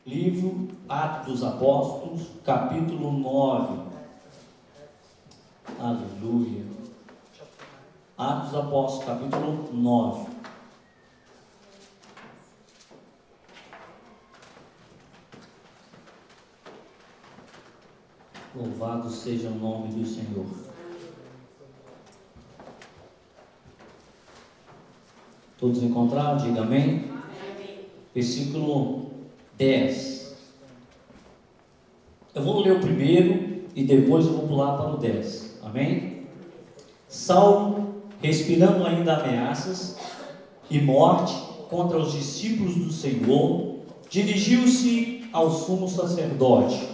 Livro Atos dos Apóstolos, capítulo 9. Aleluia. Atos dos Apóstolos, capítulo 9. Louvado seja o nome do Senhor. Todos encontraram? Diga amém. Versículo 10. Eu vou ler o primeiro e depois eu vou pular para o 10. Amém? Saulo, respirando ainda ameaças e morte contra os discípulos do Senhor, dirigiu-se ao sumo sacerdote.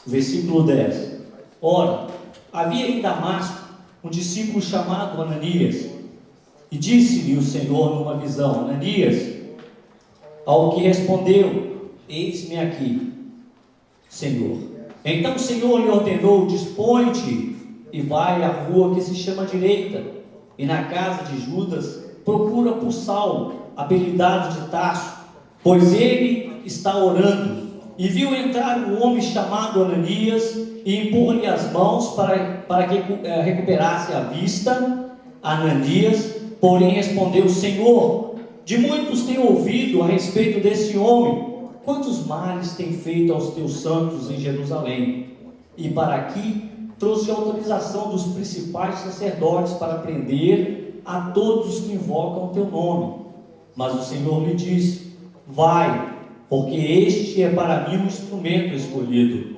Versículo 10. Ora, havia em Damasco um discípulo chamado Ananias, e disse-lhe o Senhor numa visão: Ananias. Ao que respondeu: eis-me aqui, Senhor. Então o Senhor lhe ordenou: dispõe-te e vai à rua que se chama Direita, e na casa de Judas procura por Saulo, habilidade de Tarso, pois ele está orando. E viu entrar um homem chamado Ananias e impor-lhe as mãos para que recuperasse a vista. Ananias, porém, respondeu: Senhor, de muitos tenho ouvido a respeito desse homem, quantos males tem feito aos teus santos em Jerusalém. E para aqui trouxe autorização dos principais sacerdotes para prender a todos os que invocam o teu nome. Mas o Senhor lhe disse: vai, porque este é para mim um instrumento escolhido,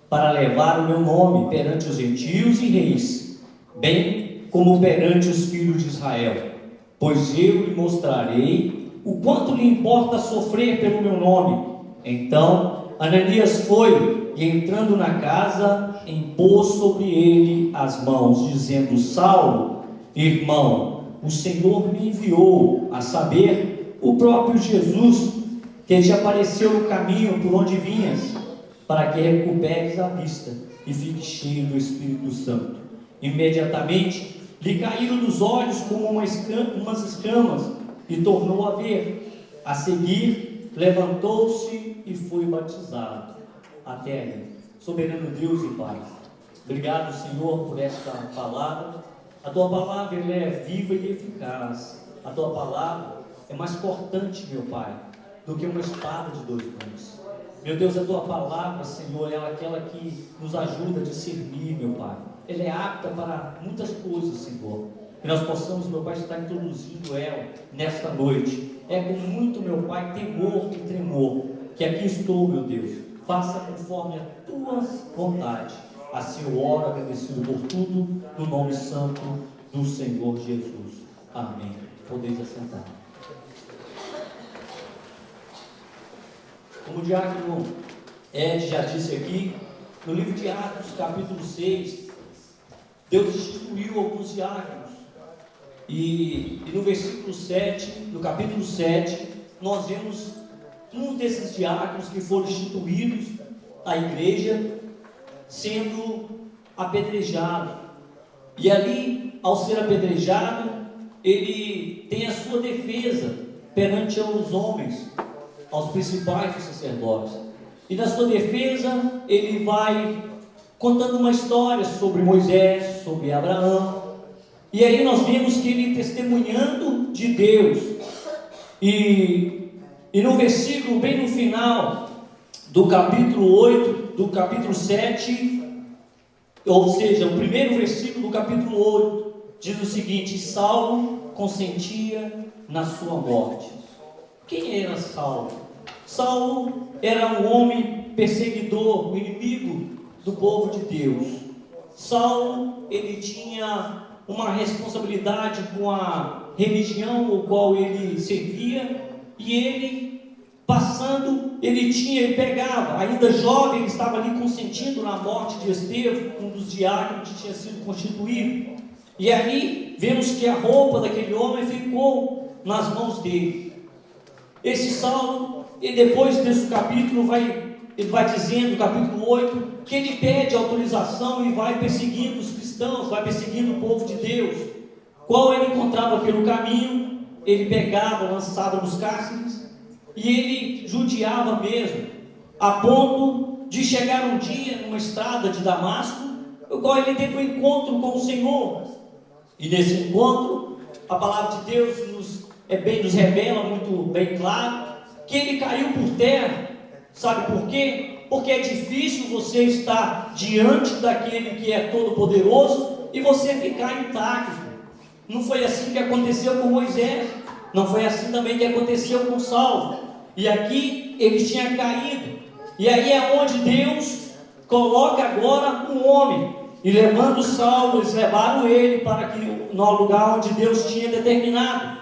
para levar o meu nome perante os gentios e reis, bem como perante os filhos de Israel. Pois eu lhe mostrarei o quanto lhe importa sofrer pelo meu nome. Então Ananias foi, e entrando na casa, impôs sobre ele as mãos, dizendo: Saulo, irmão, o Senhor me enviou, a saber, o próprio Jesus, que te apareceu no caminho por onde vinhas, para que recuperes a vista e fiques cheio do Espírito Santo. Imediatamente lhe caíram dos olhos como umas escamas, e tornou a ver. A seguir, levantou-se e foi batizado. Até aí. Soberano Deus e Pai, obrigado, Senhor, por esta palavra. A tua palavra ela é viva e eficaz. A tua palavra é mais cortante, meu Pai, do que uma espada de dois gumes. Meu Deus, a tua palavra, Senhor, é aquela que nos ajuda a discernir, meu Pai. Ela é apta para muitas coisas, Senhor. Que nós possamos, meu Pai, estar introduzindo ela nesta noite. É com muito, meu Pai, temor e tremor, que aqui estou, meu Deus. Faça conforme a tua vontade. Assim eu oro, agradecido por tudo, no nome santo do Senhor Jesus. Amém. Podeis assentar. Como o diácono Ed já disse aqui, no livro de Atos, capítulo 6, Deus instituiu alguns diáconos. E no versículo 7, no capítulo 7, nós vemos um desses diáconos que foram instituídos à igreja sendo apedrejado. E ali, ao ser apedrejado, ele tem a sua defesa perante os homens, aos principais dos sacerdotes. E na sua defesa, ele vai contando uma história sobre Moisés, sobre Abraão. E aí nós vemos que ele testemunhando de Deus. E no versículo, bem no final do capítulo 8, do capítulo 7, ou seja, o primeiro versículo do capítulo 8, diz o seguinte: Saulo consentia na sua morte. Quem era Saulo? Saulo era um homem perseguidor, um inimigo do povo de Deus. Saulo, ele tinha uma responsabilidade com a religião ao qual ele servia, e ele, passando, ele pegava, ainda jovem, ele estava ali consentindo na morte de Estevão, um dos diáconos que tinha sido constituído. E aí, vemos que a roupa daquele homem ficou nas mãos dele. Esse Saulo, e depois desse capítulo, ele vai dizendo, capítulo 8, que ele pede autorização e vai perseguindo os cristãos, vai perseguindo o povo de Deus. Qual ele encontrava pelo caminho, ele pegava, lançava nos cárceres, e ele judiava mesmo. a ponto de chegar um dia numa estrada de Damasco, no qual ele teve um encontro com o Senhor. E nesse encontro, a palavra de Deus nos revela muito bem claro que ele caiu por terra. Sabe por quê? Porque é difícil você estar diante daquele que é todo-poderoso e você ficar intacto. Não foi assim que aconteceu com Moisés, não foi assim também que aconteceu com Saulo. E aqui ele tinha caído, e aí é onde Deus coloca agora um homem, e levando Saulo, eles levaram ele para no lugar onde Deus tinha determinado.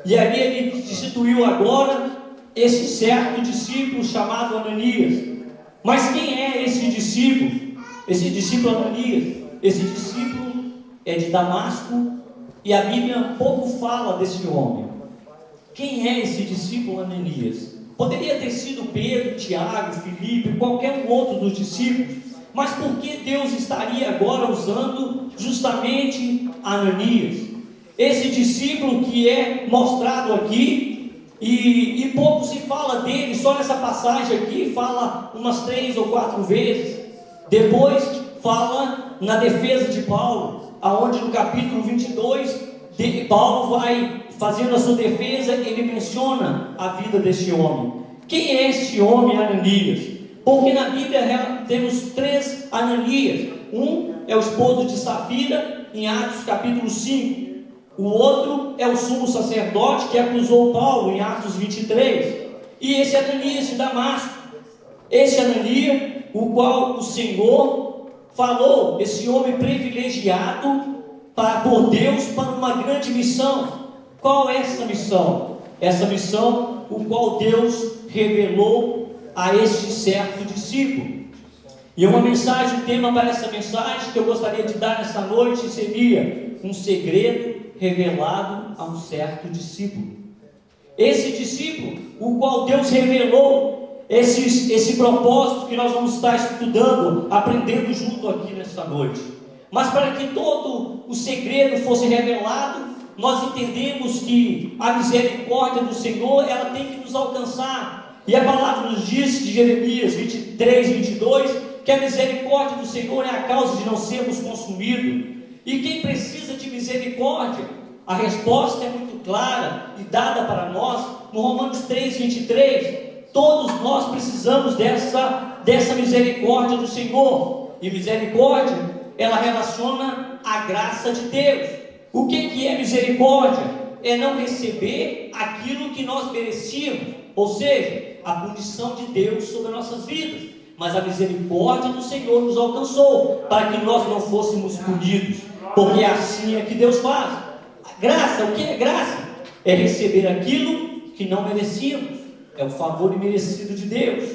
E ali ele instituiu agora esse certo discípulo chamado Ananias. Mas quem é esse discípulo? Esse discípulo Ananias, esse discípulo é de Damasco, e a Bíblia pouco fala desse homem. Quem é esse discípulo Ananias? Poderia ter sido Pedro, Tiago, Filipe, qualquer um outro dos discípulos, mas por que Deus estaria agora usando justamente Ananias? Esse discípulo que é mostrado aqui, e pouco se fala dele, só nessa passagem aqui fala umas 3 ou 4 vezes. Depois fala na defesa de Paulo, aonde no capítulo 22, Paulo vai fazendo a sua defesa, ele menciona a vida deste homem. Quem é este homem Ananias? Porque na Bíblia temos 3 Ananias. Um é o esposo de Safira, em Atos capítulo 5. O outro é o sumo sacerdote que acusou Paulo, em Atos 23. E esse Ananias de Damasco. Esse Ananias, o qual o Senhor falou, esse homem privilegiado por Deus para uma grande missão. Qual é essa missão? Essa missão, o qual Deus revelou a este certo discípulo. E uma mensagem, um tema para essa mensagem que eu gostaria de dar nessa noite seria: um segredo revelado a um certo discípulo. Esse discípulo, o qual Deus revelou esse propósito que nós vamos estar estudando, aprendendo junto aqui nesta noite. Mas para que todo o segredo fosse revelado, nós entendemos que a misericórdia do Senhor, ela tem que nos alcançar. E a palavra nos diz, de Jeremias 23, 22, que a misericórdia do Senhor é a causa de não sermos consumidos. E quem precisa de misericórdia? A resposta é muito clara e dada para nós no Romanos 3, 23. Todos nós precisamos dessa misericórdia do Senhor. E misericórdia, ela relaciona a graça de Deus. O que é misericórdia? É não receber aquilo que nós merecíamos, ou seja, a punição de Deus sobre nossas vidas. Mas a misericórdia do Senhor nos alcançou, para que nós não fôssemos punidos, porque é assim que Deus faz. A graça, o que é graça? É receber aquilo que não merecíamos, é o favor imerecido de Deus.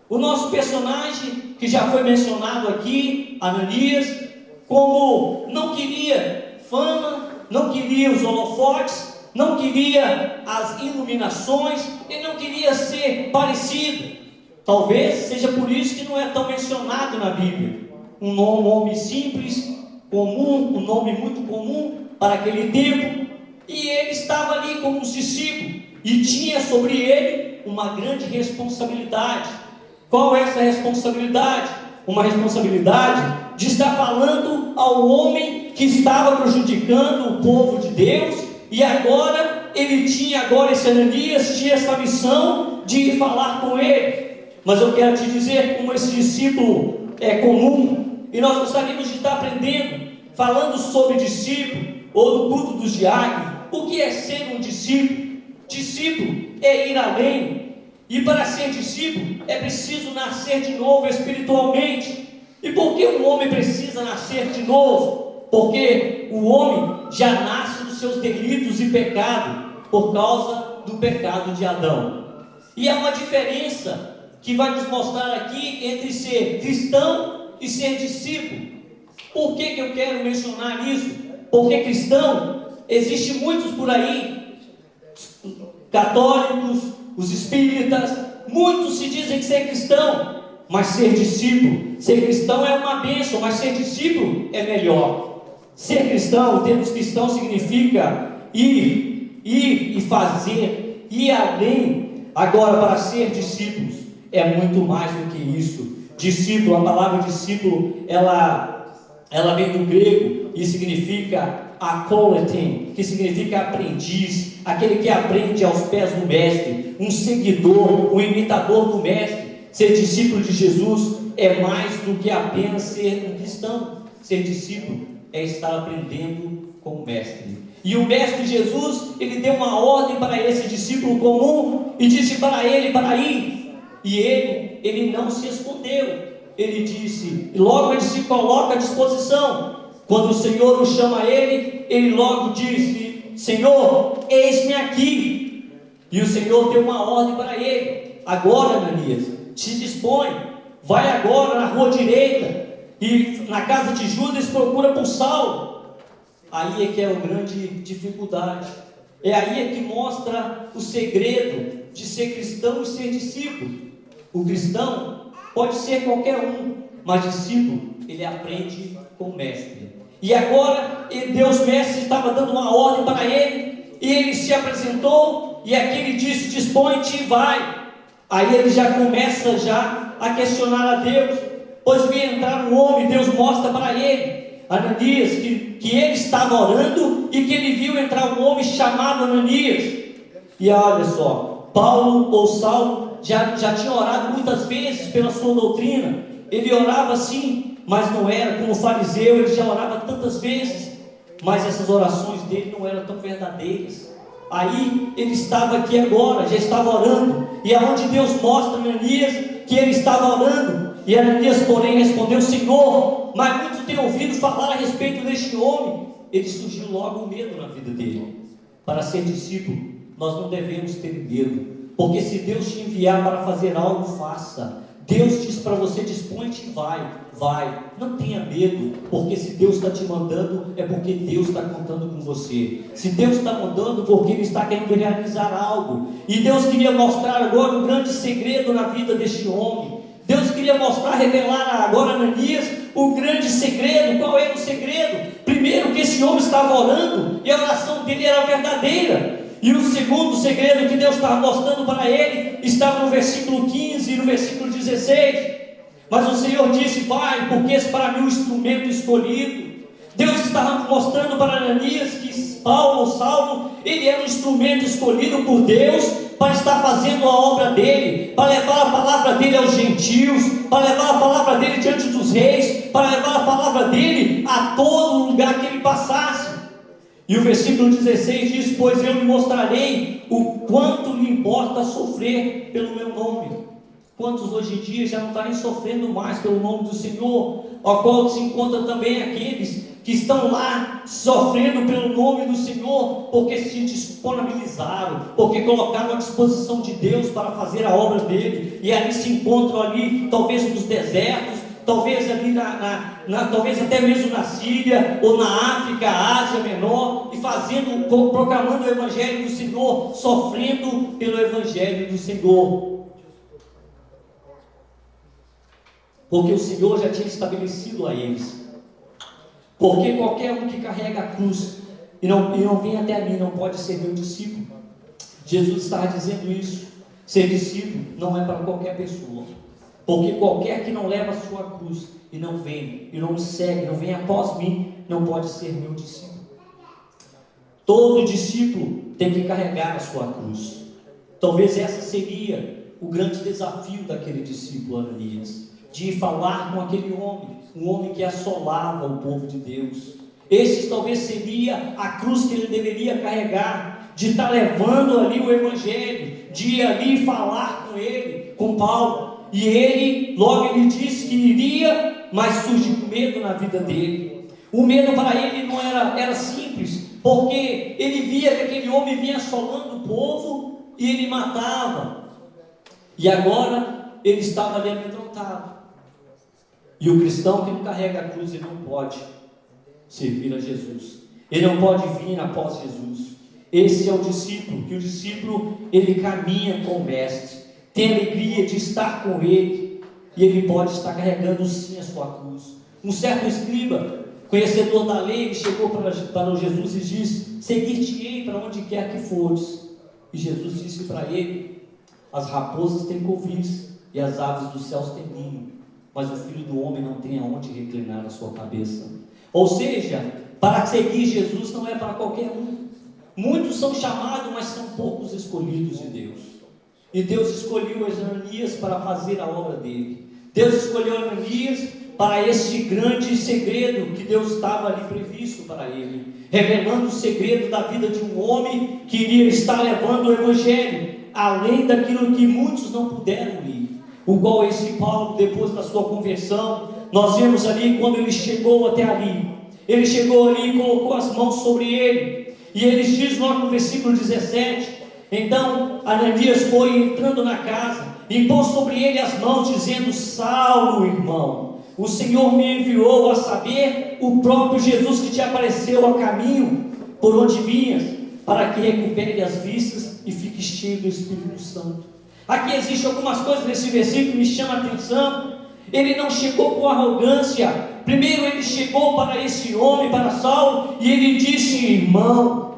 O nosso personagem, que já foi mencionado aqui, Ananias, como não queria fama, não queria os holofotes, não queria as iluminações, ele não queria ser parecido. Talvez seja por isso que não é tão mencionado na Bíblia. Um homem simples, comum, um nome muito comum para aquele tempo, e ele estava ali como um discípulo, e tinha sobre ele uma grande responsabilidade. Qual é essa responsabilidade? Uma responsabilidade de estar falando ao homem que estava prejudicando o povo de Deus, e agora ele tinha, esse Ananias tinha essa missão de ir falar com ele. Mas eu quero te dizer como esse discípulo é comum, e nós gostaríamos de estar aprendendo, falando sobre discípulo, ou do culto dos diáconos, o que é ser um discípulo. Discípulo é ir além, e para ser discípulo é preciso nascer de novo espiritualmente. E por que um homem precisa nascer de novo? Porque o homem já nasce dos seus delitos e pecados, por causa do pecado de Adão. E há uma diferença que vai nos mostrar aqui entre ser cristão e ser discípulo. Por que eu quero mencionar isso? Porque cristão, existe muitos por aí, católicos, os espíritas, muitos se dizem que ser cristão, mas ser discípulo, ser cristão é uma bênção, mas ser discípulo é melhor. Ser cristão, o termo cristão significa ir e fazer, ir além. Agora, para ser discípulos, é muito mais do que isso. Discípulo, a palavra discípulo, ela vem do grego e significa akoletin, que significa aprendiz, aquele que aprende aos pés do mestre, um seguidor, um imitador do mestre. Ser discípulo de Jesus é mais do que apenas ser um cristão. Ser discípulo é estar aprendendo com o mestre. E o mestre Jesus, ele deu uma ordem para esse discípulo comum e disse para ele para ir. E ele não se escondeu. Ele disse, e logo ele se coloca à disposição. Quando o Senhor o chama a ele logo disse: Senhor, eis-me aqui. E o Senhor deu uma ordem para ele: agora, Ananias, te dispõe, vai agora na rua direita e na casa de Judas procura por Saulo. Aí é que é a grande dificuldade. É aí é que mostra o segredo de ser cristão e ser discípulo. O cristão pode ser qualquer um, mas discípulo, ele aprende com o mestre. E agora, Deus mestre estava dando uma ordem para ele, e ele se apresentou, e aqui ele disse: dispõe-te e vai. Aí ele já começa a questionar a Deus, pois vem entrar um homem. Deus mostra para ele, Ananias, que ele estava orando, e que ele viu entrar um homem chamado Ananias. E olha só, Paulo ou Saulo já tinha orado muitas vezes pela sua doutrina. Ele orava assim, mas não era como fariseu. Ele já orava tantas vezes, mas essas orações dele não eram tão verdadeiras. Aí ele estava aqui agora, já estava orando, e aonde Deus mostra a Ananias que ele estava orando, e Ananias porém respondeu: Senhor, mas muitos têm ouvido falar a respeito deste homem. Ele surgiu logo o medo na vida dele. Para ser discípulo, nós não devemos ter medo, porque se Deus te enviar para fazer algo, faça. Deus diz para você: dispõe-te e vai. Não tenha medo, porque se Deus está te mandando, é porque Deus está contando com você. Se Deus está mandando, porque Ele está querendo realizar algo. E Deus queria mostrar agora um grande segredo na vida deste homem. Deus queria mostrar, revelar agora a Ananias o grande segredo. Qual era o segredo? Primeiro, que esse homem estava orando e a oração dele era verdadeira. E o segundo segredo que Deus estava mostrando para ele estava no versículo 15 e no versículo 16. Mas o Senhor disse: vai, porque esse para mim é um instrumento escolhido. Deus estava mostrando para Ananias que Saulo, ele era um instrumento escolhido por Deus para estar fazendo a obra dele, para levar a palavra dele aos gentios, para levar a palavra dele diante dos reis, para levar a palavra dele a todo lugar que ele passasse. E o versículo 16 diz: pois eu lhe mostrarei o quanto lhe importa sofrer pelo meu nome. Quantos hoje em dia já não estão nem sofrendo mais pelo nome do Senhor, ao qual se encontram também aqueles que estão lá sofrendo pelo nome do Senhor, porque se disponibilizaram, porque colocaram à disposição de Deus para fazer a obra dele, e ali se encontram ali, talvez nos desertos, talvez ali talvez até mesmo na Síria, ou na África, Ásia Menor, e proclamando o Evangelho do Senhor, sofrendo pelo Evangelho do Senhor. Porque o Senhor já tinha estabelecido a eles. Porque qualquer um que carrega a cruz e não vem até a mim não pode ser meu discípulo. Jesus estava dizendo isso. Ser discípulo não é para qualquer pessoa. Porque qualquer que não leva a sua cruz e não vem, e não me segue, não vem após mim, não pode ser meu discípulo. Todo discípulo tem que carregar a sua cruz. Talvez essa seria o grande desafio daquele discípulo Ananias, de falar com aquele homem, um homem que assolava o povo de Deus. Esse talvez seria a cruz que ele deveria carregar, de estar levando ali o Evangelho, de ir ali falar com ele, com Paulo. E ele, logo ele disse que iria, mas surgiu medo na vida dele. O medo para ele não era simples, porque ele via que aquele homem vinha assolando o povo e ele matava. E agora ele estava ali amedrontado. E o cristão que não carrega a cruz, ele não pode servir a Jesus. Ele não pode vir após Jesus. Esse é o discípulo, que o discípulo, ele caminha com o mestre, tem alegria de estar com ele, e ele pode estar carregando sim a sua cruz. Um certo escriba, conhecedor da lei, ele chegou para Jesus e disse: seguir-te-ei para onde quer que fores. E Jesus disse para ele: as raposas têm covis, e as aves dos céus têm ninho, mas o Filho do Homem não tem aonde reclinar a sua cabeça. Ou seja, para seguir Jesus não é para qualquer um. Muitos são chamados, mas são poucos escolhidos de Deus. E Deus escolheu Ananias para fazer a obra dele. Deus escolheu Ananias para este grande segredo que Deus estava ali previsto para ele, revelando o segredo da vida de um homem que iria estar levando o Evangelho, além daquilo que muitos não puderam ir. O qual esse Paulo, depois da sua conversão, nós vemos ali quando ele chegou até ali. Ele chegou ali e colocou as mãos sobre ele. E ele diz logo no versículo 17: então Ananias foi entrando na casa, impôs sobre ele as mãos, dizendo: Saulo, irmão, o Senhor me enviou, a saber, o próprio Jesus que te apareceu a caminho por onde vinhas, para que recupere as vistas e fique cheio do Espírito Santo. Aqui existem algumas coisas nesse versículo que me chamam a atenção. Ele não chegou com arrogância. Primeiro ele chegou para esse homem, para Saulo, e ele disse: irmão.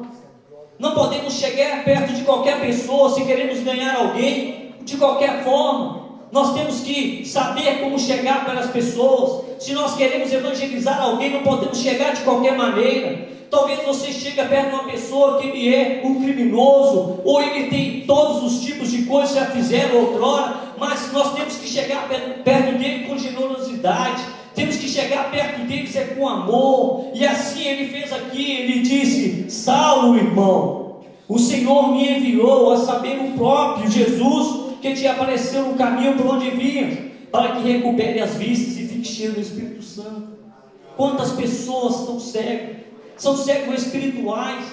Não podemos chegar perto de qualquer pessoa se queremos ganhar alguém de qualquer forma. Nós temos que saber como chegar para as pessoas. Se nós queremos evangelizar alguém, não podemos chegar de qualquer maneira. Talvez você chegue perto de uma pessoa que ele é um criminoso, ou ele tem todos os tipos de coisas que já fizeram outrora, mas nós temos que chegar perto dele com generosidade. Temos que chegar perto deles com amor. E assim ele fez aqui. Ele disse: Saulo, irmão, o Senhor me enviou, a saber, o próprio Jesus que te apareceu no caminho por onde vinhas, para que recupere as vistas e fique cheio do Espírito Santo. Quantas pessoas estão cegas? São cegos espirituais.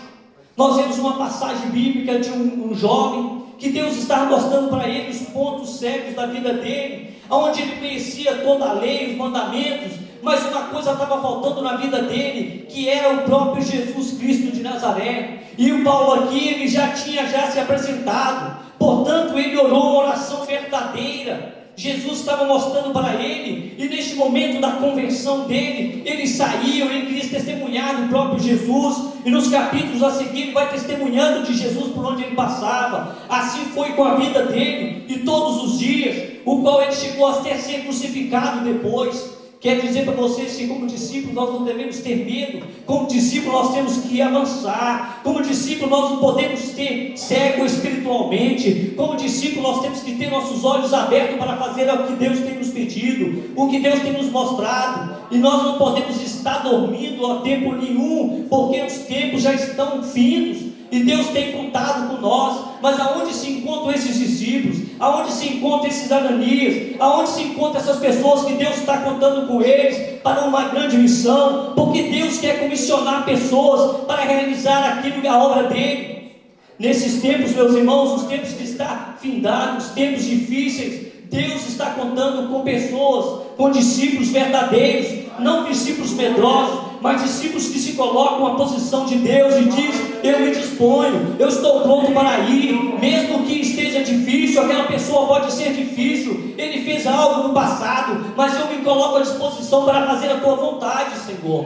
Nós vemos uma passagem bíblica de um jovem que Deus estava mostrando para ele os pontos cegos da vida dele, onde ele conhecia toda a lei, os mandamentos, mas uma coisa estava faltando na vida dele, que era o próprio Jesus Cristo de Nazaré. E o Paulo aqui, ele já tinha se apresentado, portanto ele orou uma oração verdadeira. Jesus estava mostrando para ele, e neste momento da conversão dele, ele saiu, ele queria testemunhar do próprio Jesus, e nos capítulos a seguir ele vai testemunhando de Jesus por onde ele passava. Assim foi com a vida dele, e todos os dias, o qual ele chegou a ser crucificado depois. Quero dizer para vocês que como discípulos nós não devemos ter medo. Como discípulos nós temos que avançar. Como discípulos nós não podemos ter cego espiritualmente. Como discípulos nós temos que ter nossos olhos abertos para fazer o que Deus tem nos pedido, o que Deus tem nos mostrado. E nós não podemos estar dormindo a tempo nenhum, porque os tempos já estão findos. E Deus tem contado com nós. Mas aonde se encontram esses discípulos? Aonde se encontram esses Ananias? Aonde se encontram essas pessoas que Deus está contando com eles para uma grande missão? Porque Deus quer comissionar pessoas para realizar aquilo que é a obra dele. Nesses tempos, meus irmãos, os tempos que estão findados, os tempos difíceis, Deus está contando com pessoas, com discípulos verdadeiros, não discípulos medrosos, mas discípulos que se colocam à posição de Deus e diz: eu me disponho, eu estou pronto para ir, mesmo que esteja difícil. Aquela pessoa pode ser difícil, ele fez algo no passado, mas eu me coloco à disposição para fazer a tua vontade, Senhor.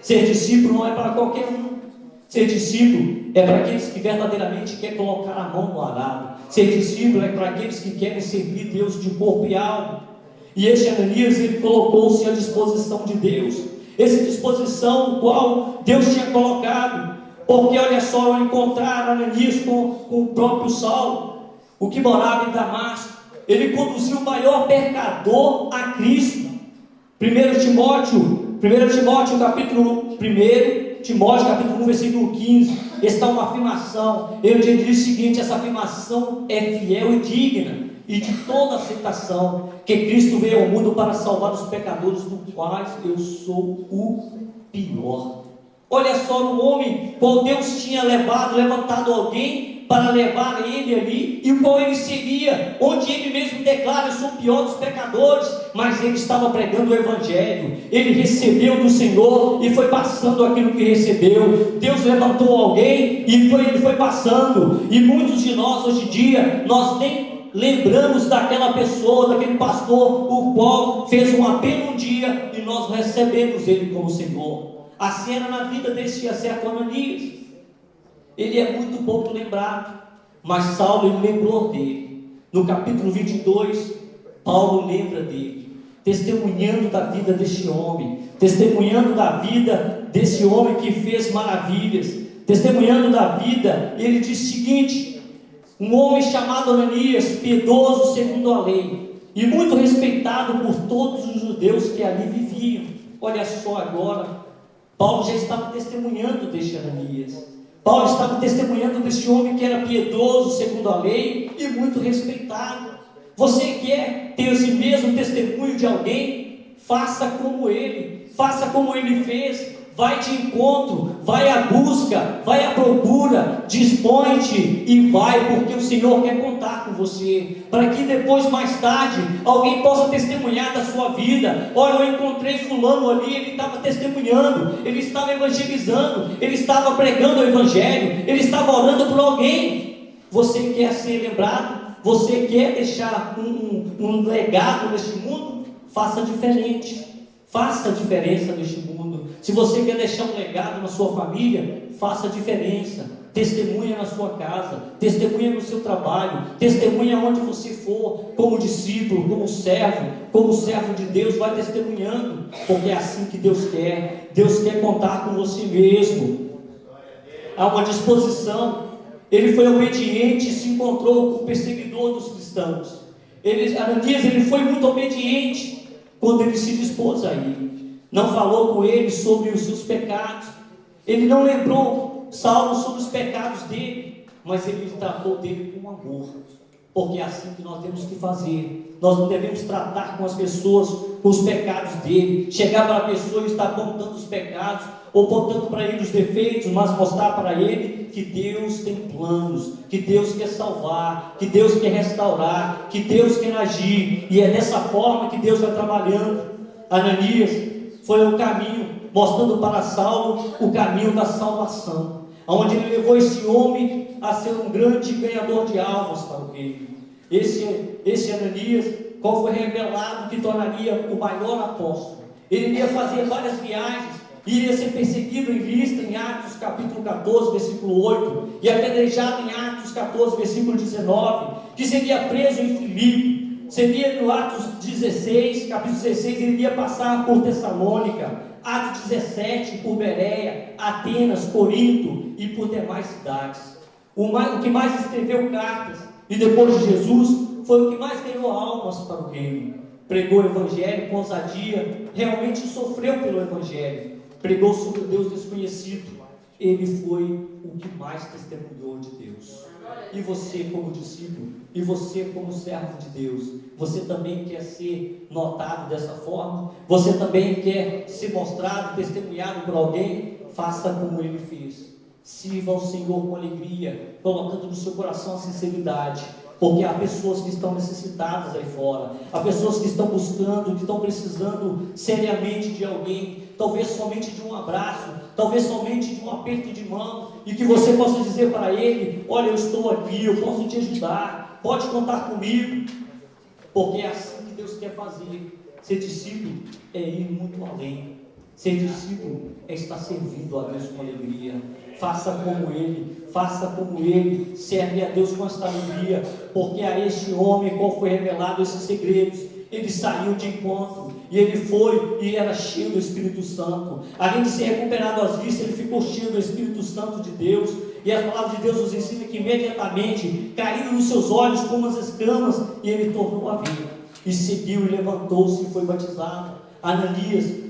Ser discípulo não é para qualquer um. Ser discípulo é para aqueles que verdadeiramente querem colocar a mão no arado. Ser discípulo é para aqueles que querem servir Deus de corpo e alma. E este Ananias, ele colocou-se à disposição de Deus. Essa disposição o qual Deus tinha colocado. Porque olha só, ao encontrar Ananias com o próprio Saulo, o que morava em Damasco, ele conduziu o maior pecador a Cristo. 1 Timóteo capítulo 1, Timóteo capítulo 1, versículo 15, está uma afirmação. Ele diz o seguinte: essa afirmação é fiel e digna e de toda aceitação, que Cristo veio ao mundo para salvar os pecadores, dos quais eu sou o pior. Olha só, no homem qual Deus tinha levantado alguém para levar ele ali, e o qual ele seria, onde ele mesmo declara: eu sou o pior dos pecadores, mas ele estava pregando o Evangelho, ele recebeu do Senhor e foi passando aquilo que recebeu. Deus levantou alguém e ele foi passando, e muitos de nós hoje em dia, nós nem lembramos daquela pessoa, daquele pastor, o qual fez um apelo um dia, e nós recebemos ele como Senhor. Assim era na vida desse certo Ananias. Ele é muito pouco lembrado, mas Saulo, ele lembrou dele. No capítulo 22, Paulo lembra dele, testemunhando da vida deste homem, testemunhando da vida desse homem que fez maravilhas, testemunhando da vida. Ele diz o seguinte: um homem chamado Ananias, piedoso segundo a lei, e muito respeitado por todos os judeus que ali viviam. Olha só agora, Paulo já estava testemunhando deste Ananias. Paulo estava testemunhando deste homem que era piedoso segundo a lei e muito respeitado. Você quer ter esse mesmo testemunho de alguém? Faça como ele fez. Vai de encontro, vai à busca, vai à procura, dispõe-te e vai, porque o Senhor quer contar com você, para que depois, mais tarde, alguém possa testemunhar da sua vida. Olha, eu encontrei fulano ali, ele estava testemunhando, ele estava evangelizando, ele estava pregando o evangelho, ele estava orando por alguém. Você quer ser lembrado? Você quer deixar um legado neste mundo? Faça diferente, faça a diferença neste mundo. Se você quer deixar um legado na sua família, faça a diferença. Testemunha na sua casa, testemunha no seu trabalho, testemunha onde você for, como discípulo, como servo de Deus, vai testemunhando, porque é assim que Deus quer. Deus quer contar com você mesmo. Há uma disposição. Ele foi obediente e se encontrou com o perseguidor dos cristãos. Ananias, ele foi muito obediente quando ele se dispôs a ir. Não falou com ele sobre os seus pecados. Ele não lembrou Saulo sobre os pecados dele, mas ele tratou dele com amor, porque é assim que nós temos que fazer. Nós não devemos tratar com as pessoas com os pecados dele, chegar para a pessoa e estar apontando os pecados, ou apontando para ele os defeitos, mas mostrar para ele que Deus tem planos, que Deus quer salvar, que Deus quer restaurar, que Deus quer agir, e é dessa forma que Deus vai trabalhando. Ananias foi o caminho, mostrando para Saulo o caminho da salvação, onde ele levou esse homem a ser um grande ganhador de almas para o reino. Esse Ananias, qual foi revelado que tornaria o maior apóstolo. Ele iria fazer várias viagens, iria ser perseguido em Listra, em Atos capítulo 14, versículo 8, e apedrejado em Atos 14, versículo 19, que seria preso em Filipe, seria no Atos 16, capítulo 16, ele iria passar por Tessalônica, Atos 17, por Bereia, Atenas, Corinto e por demais cidades. O que mais escreveu cartas, e depois de Jesus, foi o que mais ganhou almas para o reino. Pregou o evangelho com ousadia, realmente sofreu pelo evangelho, pregou sobre o Deus desconhecido. Ele foi o que mais testemunhou de Deus. E você como discípulo, e você como servo de Deus, você também quer ser notado dessa forma? Você também quer ser mostrado, testemunhado por alguém? Faça como ele fez. Sirva ao Senhor com alegria, colocando no seu coração a sinceridade, porque há pessoas que estão necessitadas aí fora, há pessoas que estão buscando, que estão precisando seriamente de alguém, talvez somente de um abraço, talvez somente de um aperto de mão, e que você possa dizer para ele: olha, eu estou aqui, eu posso te ajudar, pode contar comigo, porque é assim que Deus quer fazer. Ser discípulo é ir muito além. Ser discípulo é estar servindo a Deus com alegria. Faça como ele, serve a Deus com esta alegria, porque a este homem, qual foi revelado esses segredos, ele saiu de encontro, e ele foi, e era cheio do Espírito Santo. Além de ser recuperado às vistas, ele ficou cheio do Espírito Santo de Deus, e a palavra de Deus nos ensina que imediatamente caíram nos seus olhos como as escamas, e ele tornou a vida, e seguiu, e levantou-se, e foi batizado. Ananias,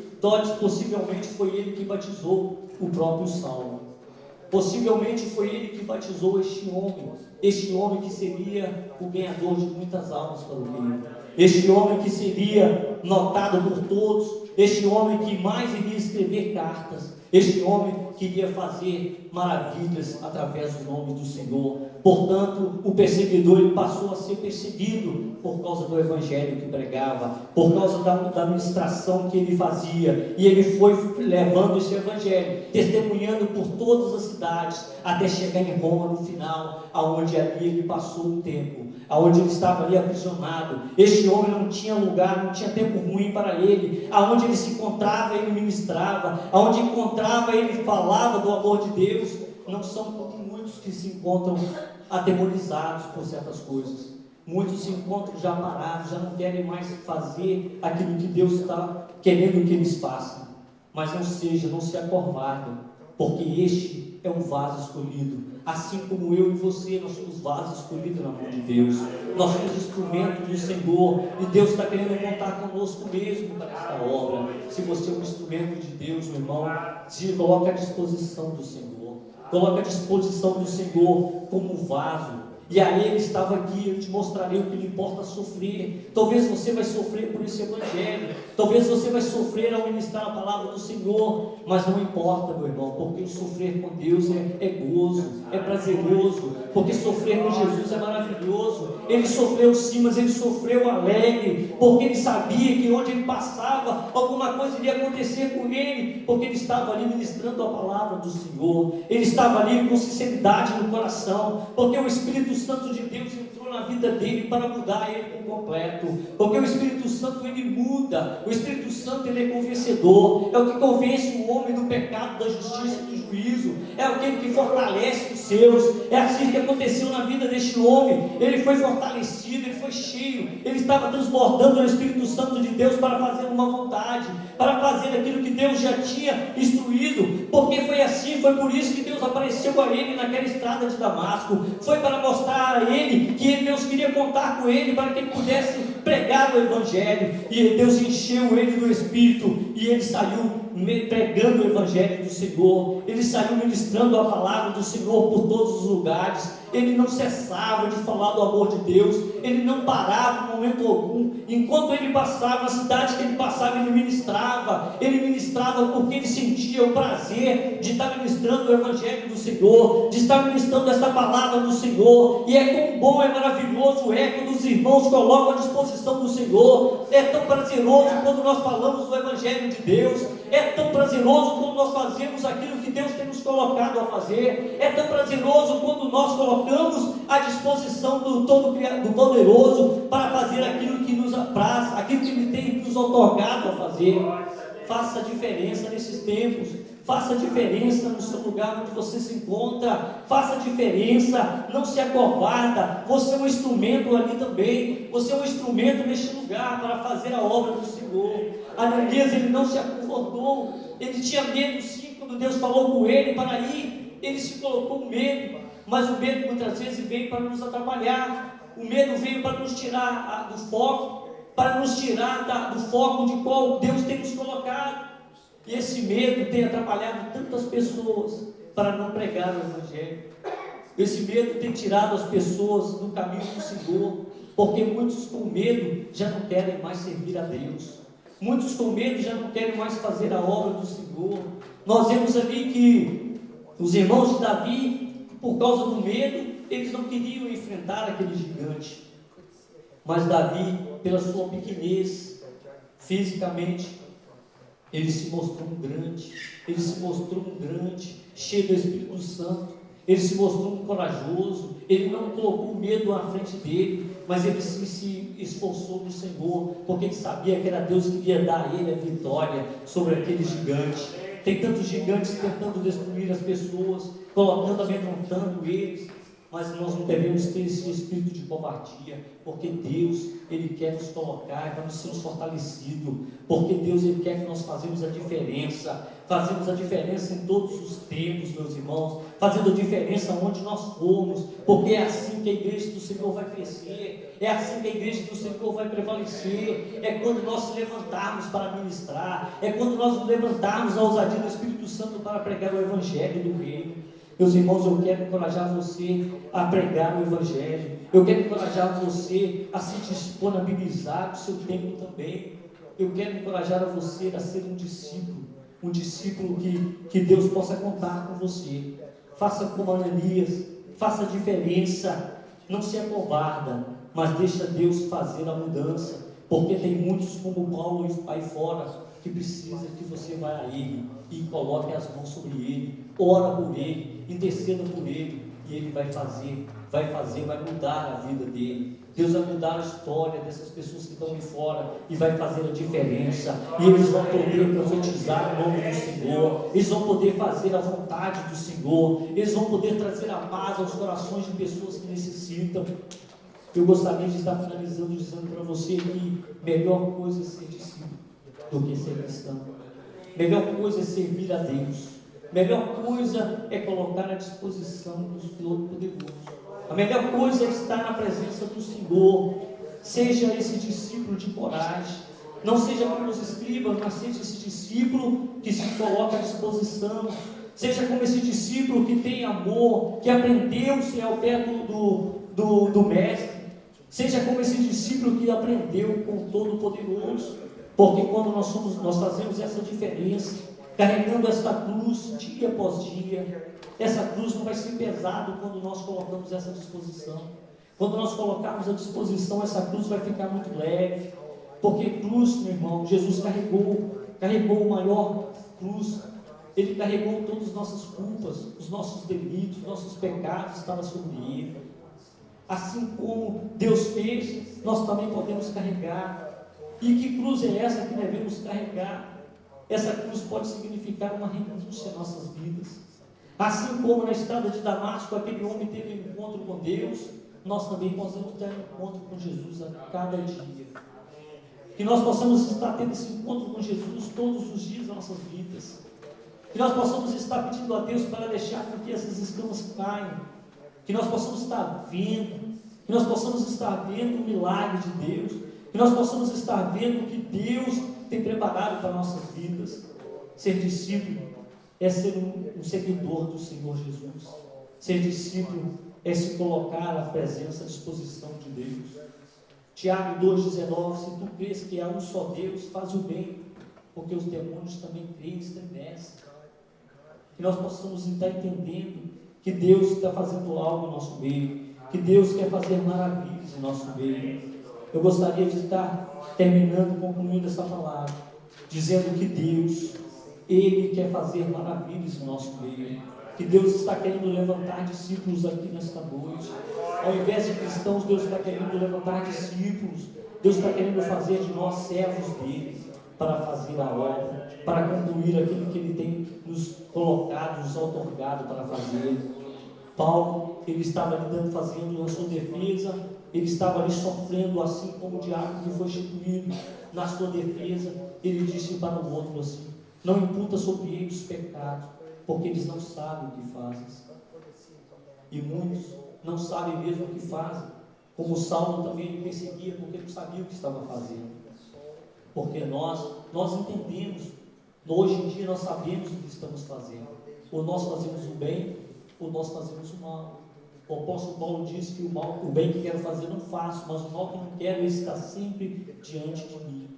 possivelmente foi ele que batizou o próprio Saulo. Possivelmente foi ele que batizou este homem que seria o ganhador de muitas almas para o reino, este homem que seria notado por todos, este homem que mais iria escrever cartas, este homem que iria fazer maravilhas através do nome do Senhor. Portanto, o perseguidor, ele passou a ser perseguido por causa do evangelho que pregava, por causa da ministração que ele fazia, e ele foi levando esse evangelho, testemunhando por todas as cidades, até chegar em Roma no final, aonde ali ele passou um tempo, aonde ele estava ali aprisionado. Este homem não tinha lugar, não tinha tempo ruim para ele, aonde ele se encontrava, ele ministrava, aonde encontrava, ele falava do amor de Deus. Não são muitos que se encontram atemorizados por certas coisas. Muitos se encontram já parados, já não querem mais fazer aquilo que Deus está querendo que eles façam. Mas não se acovardem, porque este é um vaso escolhido. Assim como eu e você, nós somos vasos escolhidos na mão de Deus. Nós somos instrumentos do Senhor. E Deus está querendo contar conosco mesmo para esta obra. Se você é um instrumento de Deus, meu irmão, se coloque à disposição do Senhor. Coloque à disposição do Senhor como vaso. E aí ele estava aqui, eu te mostrarei o que lhe importa sofrer. Talvez você vai sofrer por esse evangelho. Talvez você vai sofrer ao ministrar a palavra do Senhor. Mas não importa, meu irmão, porque o sofrer com Deus é gozo, é prazeroso. Porque sofrer com Jesus é maravilhoso. Ele sofreu sim, mas ele sofreu alegre. Porque ele sabia que onde ele passava, alguma coisa iria acontecer com ele. Porque ele estava ali ministrando a palavra do Senhor. Ele estava ali com sinceridade no coração. Porque o Espírito Santo de Deus entrou na vida dele para mudar ele por completo, porque o Espírito Santo ele muda, o Espírito Santo ele é convencedor, é o que convence o homem do pecado, da justiça e do juízo, é aquele que fortalece os seus. É assim que aconteceu na vida deste homem. Ele foi fortalecido, ele foi cheio, ele estava transbordando o Espírito Santo de Deus para fazer uma vontade, para fazer aquilo que Deus já tinha instruído, porque foi assim, foi por isso que Deus apareceu a ele naquela estrada de Damasco, foi para mostrar a ele que Deus queria contar com ele para que ele pudesse pregar o Evangelho. E Deus encheu ele do Espírito e ele saiu pregando o Evangelho do Senhor. Ele saiu ministrando a palavra do Senhor por todos os lugares. Ele não cessava de falar do amor de Deus, ele não parava em momento algum. Enquanto ele passava, a cidade que ele passava, ele ministrava porque ele sentia o prazer de estar ministrando o Evangelho do Senhor, de estar ministrando esta palavra do Senhor. E é quão bom, é maravilhoso quando os irmãos colocam à disposição do Senhor. É tão prazeroso quando nós falamos do Evangelho de Deus, é tão prazeroso quando nós fazemos aquilo que Deus tem nos colocado a fazer, é tão prazeroso quando nós colocamos à disposição do Todo-Poderoso para fazer aquilo que nos apraz, aquilo que Ele tem nos otorgado a fazer. Faça a diferença nesses tempos, faça a diferença no seu lugar onde você se encontra, faça a diferença, não se acovarda. Você é um instrumento ali também, você é um instrumento neste lugar para fazer a obra do Senhor. Ananias, ele não se acovardou, ele tinha medo sim, quando Deus falou com ele para ir, ele se colocou com medo, mas o medo muitas vezes veio para nos atrapalhar, o medo veio para nos tirar do foco, para nos tirar do foco de qual Deus tem nos colocado. E esse medo tem atrapalhado tantas pessoas para não pregar o Evangelho. Esse medo tem tirado as pessoas do caminho do Senhor, porque muitos com medo já não querem mais servir a Deus. Muitos com medo já não querem mais fazer a obra do Senhor. Nós vemos ali que os irmãos de Davi, por causa do medo, eles não queriam enfrentar aquele gigante. Mas Davi, pela sua pequenez, fisicamente, ele se mostrou um grande, cheio do Espírito Santo. Ele se mostrou um corajoso, ele não colocou medo à frente dele, mas ele se esforçou no Senhor, porque ele sabia que era Deus que ia dar a ele a vitória sobre aquele gigante. Tem tantos gigantes tentando destruir as pessoas, amedrontando eles, mas nós não devemos ter esse espírito de covardia, porque Deus, Ele quer nos colocar para nós sermos fortalecidos, porque Deus, Ele quer que nós fazemos a diferença em todos os tempos, meus irmãos, fazendo a diferença onde nós formos, porque é assim que a igreja do Senhor vai crescer, é assim que a igreja do Senhor vai prevalecer, é quando nós nos levantarmos para ministrar, é quando nós nos levantarmos a ousadia do Espírito Santo para pregar o Evangelho do Reino. Meus irmãos, eu quero encorajar você a pregar o Evangelho. Eu quero encorajar você a se disponibilizar o seu tempo também. Eu quero encorajar a você a ser um discípulo que Deus possa contar com você. Faça como Ananias, faça a diferença, não se acovarda, mas deixa Deus fazer a mudança, porque tem muitos como Paulo aí fora, que precisa que você vá a ele e coloque as mãos sobre ele, ora por ele, interceda por ele, e ele vai mudar a vida dele. Deus vai mudar a história dessas pessoas que estão aí fora e vai fazer a diferença, e eles vão poder profetizar o nome do Senhor, eles vão poder fazer a vontade do Senhor, eles vão poder trazer a paz aos corações de pessoas que necessitam. Eu gostaria de estar finalizando dizendo para você que melhor coisa é ser discípulo do que ser cristão. Melhor coisa é servir a Deus. Melhor coisa é colocar à disposição do Todo-Poderoso. A melhor coisa é estar na presença do Senhor. Seja esse discípulo de coragem. Não seja como os escribas, mas seja esse discípulo que se coloca à disposição. Seja como esse discípulo que tem amor, que aprendeu-se ao pé do mestre. Seja como esse discípulo que aprendeu com o Todo-Poderoso. Porque quando nós fazemos essa diferença, carregando esta cruz dia após dia, essa cruz não vai ser pesada quando nós colocamos essa disposição. Quando nós colocarmos à disposição, essa cruz vai ficar muito leve. Porque cruz, meu irmão, Jesus carregou o maior cruz. Ele carregou todas as nossas culpas, os nossos delitos, os nossos pecados estavam sobre ele. Assim como Deus fez, nós também podemos carregar. E que cruz é essa que devemos carregar? Essa cruz pode significar uma renúncia em nossas vidas. Assim como na estrada de Damasco, aquele homem teve um encontro com Deus, nós também podemos ter um encontro com Jesus a cada dia. Que nós possamos estar tendo esse encontro com Jesus todos os dias das nossas vidas. Que nós possamos estar pedindo a Deus para deixar com que essas escamas caiam. Que nós possamos estar vendo. Que nós possamos estar vendo o milagre de Deus. Que nós possamos estar vendo o que Deus tem preparado para nossas vidas. Ser discípulo é ser um seguidor do Senhor Jesus. Ser discípulo é se colocar à presença, à disposição de Deus. Tiago 2,19: se tu crês que há um só Deus, faz o bem, porque os demônios também creem e estremecem. Que nós possamos estar entendendo que Deus está fazendo algo no nosso meio, que Deus quer fazer maravilhas em nosso meio. Eu gostaria de estar terminando, concluindo essa palavra, dizendo que Deus, Ele quer fazer maravilhas no nosso meio, que Deus está querendo levantar discípulos aqui nesta noite. Ao invés de cristãos, Deus está querendo levantar discípulos. Deus está querendo fazer de nós servos dele, para fazer a obra, para concluir aquilo que Ele tem nos colocado, nos outorgado para fazer. Paulo, ele estava ali fazendo a sua defesa, ele estava ali sofrendo, assim como o diabo que foi instituído na sua defesa. Ele disse para o outro assim: não imputa sobre eles pecados, porque eles não sabem o que fazem. E muitos não sabem mesmo o que fazem, como Saulo também ele perseguia, porque não sabia o que estava fazendo. Porque nós entendemos, hoje em dia nós sabemos o que estamos fazendo. Ou nós fazemos o bem, ou nós fazemos o mal. O apóstolo Paulo diz que o bem que quero fazer não faço, mas o mal que não quero está sempre diante de mim.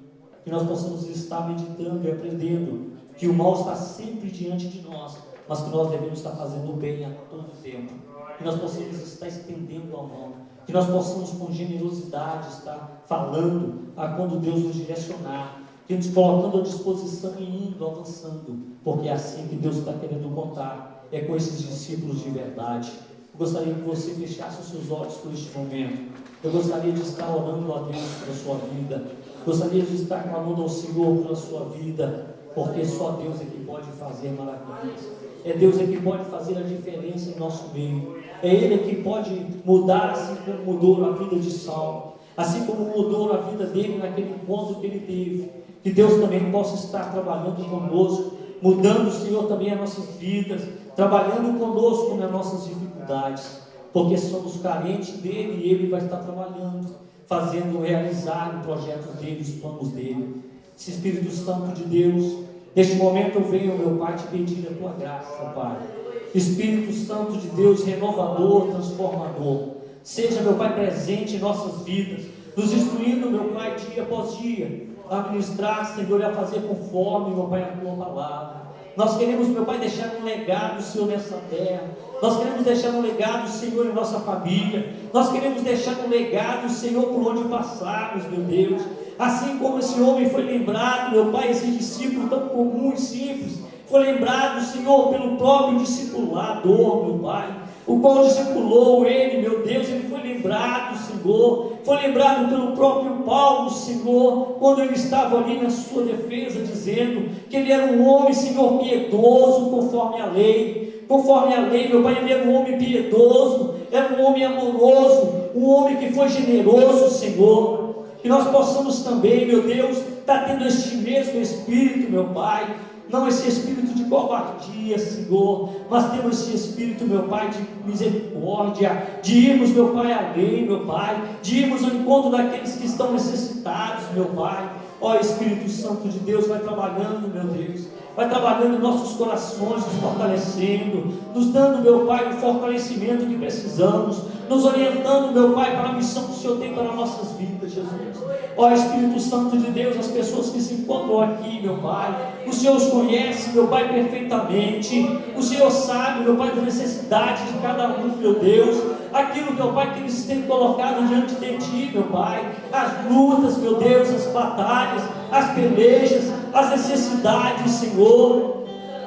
Que nós possamos estar meditando e aprendendo que o mal está sempre diante de nós, mas que nós devemos estar fazendo o bem a todo tempo. Que nós possamos estar estendendo a mão, que nós possamos com generosidade estar falando quando Deus nos direcionar, que nos colocando à disposição e indo, avançando, porque é assim que Deus está querendo contar, é com esses discípulos de verdade. Eu gostaria que você fechasse os seus olhos por este momento. Eu gostaria de estar orando a Deus pela sua vida. Gostaria de estar clamando ao Senhor pela sua vida, porque só Deus é que pode fazer maravilhas. É Deus é que pode fazer a diferença em nosso meio. É Ele que pode mudar, assim como mudou a vida de Saulo, assim como mudou a vida dele naquele encontro que ele teve. Que Deus também possa estar trabalhando conosco, mudando, Senhor, também as nossas vidas, trabalhando conosco nas nossas dificuldades, porque somos carentes dele e Ele vai estar trabalhando, fazendo realizar o projeto dele, os planos dele. Esse Espírito Santo de Deus, neste momento eu venho, meu Pai, te pedir a tua graça, Pai. Espírito Santo de Deus, renovador, transformador, seja, meu Pai, presente em nossas vidas, nos instruindo, meu Pai, dia após dia, a ministrar, Senhor, e a fazer conforme, meu Pai, a tua palavra. Nós queremos, meu Pai, deixar um legado, Senhor, nessa terra. Nós queremos deixar um legado, Senhor, em nossa família. Nós queremos deixar um legado, Senhor, por onde passarmos, meu Deus. Assim como esse homem foi lembrado, meu Pai, esse discípulo tão comum e simples, foi lembrado, Senhor, pelo próprio discipulador, meu Pai, o qual discipulou ele, meu Deus. Ele foi lembrado, Senhor, foi lembrado pelo próprio Paulo, Senhor, quando ele estava ali na sua defesa, dizendo que ele era um homem, Senhor, piedoso conforme a lei, conforme a lei, meu Pai. Ele era um homem piedoso, era um homem amoroso, um homem que foi generoso, Senhor. Que nós possamos também, meu Deus, estar tendo este mesmo espírito, meu Pai. Não esse espírito de covardia, Senhor, mas temos esse espírito, meu Pai, de misericórdia, de irmos, meu Pai, além, meu Pai, de irmos ao encontro daqueles que estão necessitados, meu Pai. Ó Espírito Santo de Deus, vai trabalhando, meu Deus, vai trabalhando em nossos corações, nos fortalecendo, nos dando, meu Pai, o fortalecimento que precisamos, nos orientando, meu Pai, para a missão que o Senhor tem para nossas vidas, Jesus. Ó Espírito Santo de Deus, as pessoas que se encontram aqui, meu Pai, o Senhor os conhece, meu Pai, perfeitamente. O Senhor sabe, meu Pai, das necessidades de cada um, meu Deus, aquilo, meu Pai, que eles têm colocado diante de Ti, meu Pai, as lutas, meu Deus, as batalhas, as pelejas, as necessidades, Senhor.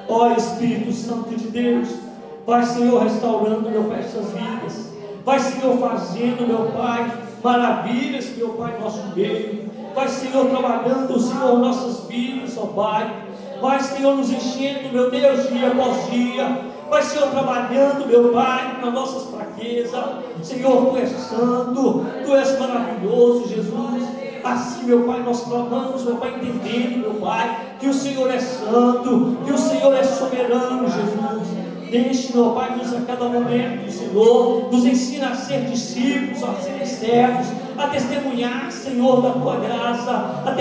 Ó Espírito Santo de Deus, vai, Senhor, restaurando, meu Pai, essas vidas, vai, Senhor, fazendo, meu Pai, maravilhas, meu Pai, nosso meio, vai, Senhor, trabalhando, Senhor, nossas vidas, ó Pai, vai, Senhor, nos enchendo, meu Deus, dia após dia, vai, Senhor, trabalhando, meu Pai, nas nossas fraquezas. Senhor, Tu és santo, Tu és maravilhoso, Jesus. Assim, meu Pai, nós clamamos, meu Pai, entendendo, meu Pai, que o Senhor é santo, que o Senhor é soberano, Jesus. Deixe, meu Pai, nos a cada momento, Senhor, nos ensina a ser discípulos, a ser servos, a testemunhar, Senhor, da Tua graça, a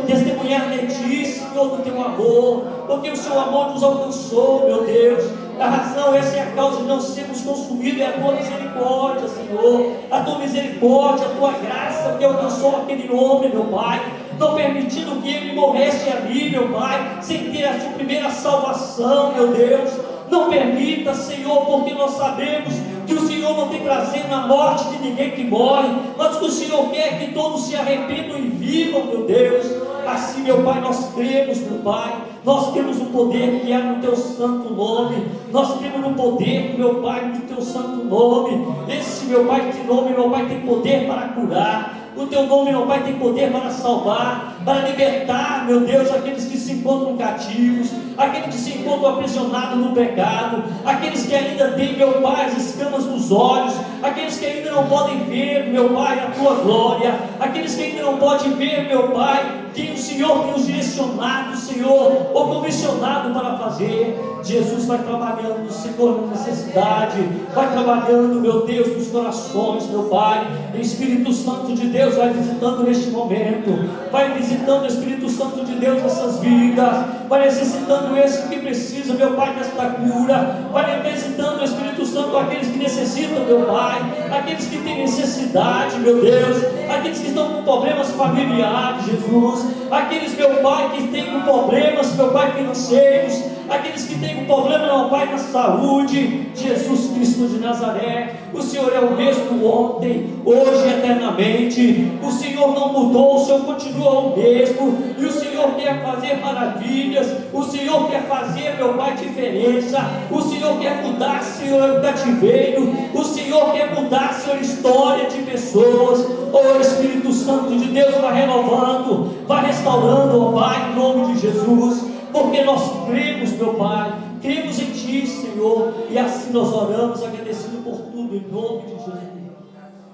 testemunhar de Ti, Senhor, do Teu amor, porque o Seu amor nos alcançou, meu Deus. A razão, essa é a causa de não sermos consumidos, é a Tua misericórdia, Senhor, a Tua misericórdia, a Tua graça que alcançou aquele homem, meu Pai, não permitindo que ele morresse ali, meu Pai, sem ter a Sua primeira salvação, meu Deus. Não permita, Senhor, porque nós sabemos que o Senhor não tem prazer na morte de ninguém que morre, mas que o Senhor quer que todos se arrependam e vivam, meu Deus. Assim, meu Pai, nós cremos, meu Pai, nós temos o poder que há no Teu santo nome, nós temos o poder, meu Pai, no Teu santo nome. Esse, meu Pai, esse nome, meu Pai, tem poder para curar. O Teu nome, meu Pai, tem poder para salvar, para libertar, meu Deus, aqueles que se encontram cativos, aqueles que se encontram aprisionados no pecado, aqueles que ainda têm, meu Pai, as escamas nos olhos, aqueles que ainda não podem ver, meu Pai, a Tua glória, aqueles que ainda não podem ver, meu Pai, que o Senhor tem os direcionado, Senhor, ou comissionado para fazer. Jesus vai trabalhando, Senhor, na necessidade, vai trabalhando, meu Deus, nos corações, meu Pai. Espírito Santo de Deus vai visitando neste momento, vai visitando, Espírito Santo de Deus, essas vidas, vai necessitando esse que precisa, meu Pai, desta cura, vai visitando, Espírito Santo, aqueles que necessitam, meu Pai, aqueles que têm necessidade, meu Deus, aqueles que estão com problemas familiares, Jesus, aqueles, meu Pai, que têm com problemas, meu Pai, financeiros, aqueles que têm com problema, meu Pai, na saúde. Jesus Cristo de Nazaré, o Senhor é o mesmo ontem, hoje e eternamente. O Senhor não mudou, o Senhor continua o mesmo, e o Senhor quer fazer maravilhas, o Senhor quer fazer, meu Pai, diferença, o Senhor quer mudar, Senhor, o cativeiro, o Senhor quer mudar, Senhor, a história de pessoas. Oh Espírito Santo de Deus, vai renovando, vai restaurando, ó Pai, em nome de Jesus, porque nós cremos, meu Pai, cremos em Ti, Senhor, e assim nós oramos, agradecido por tudo, em nome de Jesus,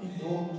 em nome de